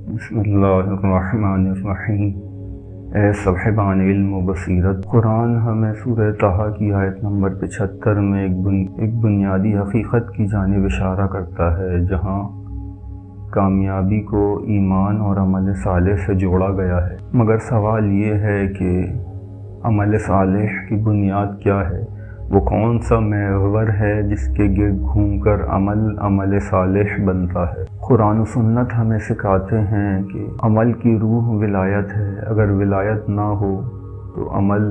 بسم اللہ الرحمن الرحیم۔ اے صاحبان علم و بصیرت، قرآن ہمیں سورہ طٰہٰ کی آیت نمبر 75 میں ایک بنیادی حقیقت کی جانب اشارہ کرتا ہے، جہاں کامیابی کو ایمان اور عمل صالح سے جوڑا گیا ہے۔ مگر سوال یہ ہے کہ عمل صالح کی بنیاد کیا ہے؟ وہ کون سا محور ہے جس کے گرد گھوم کر عمل صالح بنتا ہے؟ قرآن و سنت ہمیں سکھاتے ہیں کہ عمل کی روح ولایت ہے۔ اگر ولایت نہ ہو تو عمل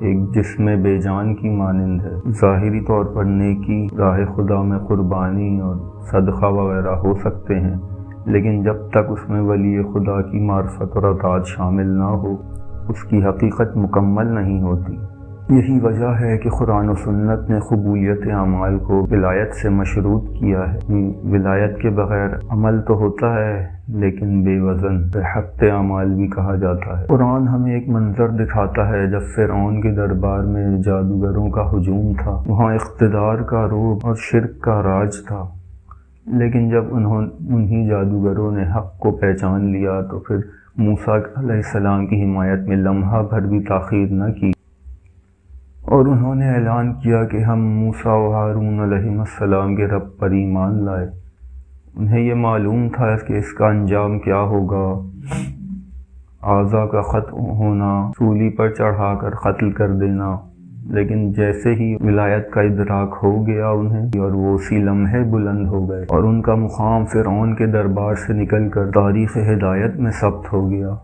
ایک جسم بے جان کی مانند ہے۔ ظاہری طور پر نیکی، راہ خدا میں قربانی اور صدقہ وغیرہ ہو سکتے ہیں، لیکن جب تک اس میں ولی خدا کی معرفت اور اطاعت شامل نہ ہو، اس کی حقیقت مکمل نہیں ہوتی۔ یہی وجہ ہے کہ قرآن و سنت نے قبولیت اعمال کو ولایت سے مشروط کیا ہے۔ ولایت کے بغیر عمل تو ہوتا ہے لیکن بے وزن، بحق اعمال بھی کہا جاتا ہے۔ قرآن ہمیں ایک منظر دکھاتا ہے جب فرعون کے دربار میں جادوگروں کا ہجوم تھا۔ وہاں اقتدار کا رعب اور شرک کا راج تھا، لیکن جب انہی جادوگروں نے حق کو پہچان لیا تو پھر موسیٰ علیہ السلام کی حمایت میں لمحہ بھر بھی تاخیر نہ کی، اور انہوں نے اعلان کیا کہ ہم موسیٰ و ہارون علیہ السلام کے رب پر ایمان لائے۔ انہیں یہ معلوم تھا کہ اس کا انجام کیا ہوگا، اعضاء کا قطع ہونا، سولی پر چڑھا کر قتل کر دینا، لیکن جیسے ہی ولایت کا ادراک ہو گیا انہیں، اور وہ اسی لمحے بلند ہو گئے، اور ان کا مقام فرعون کے دربار سے نکل کر تاریخ ہدایت میں ثبت ہو گیا۔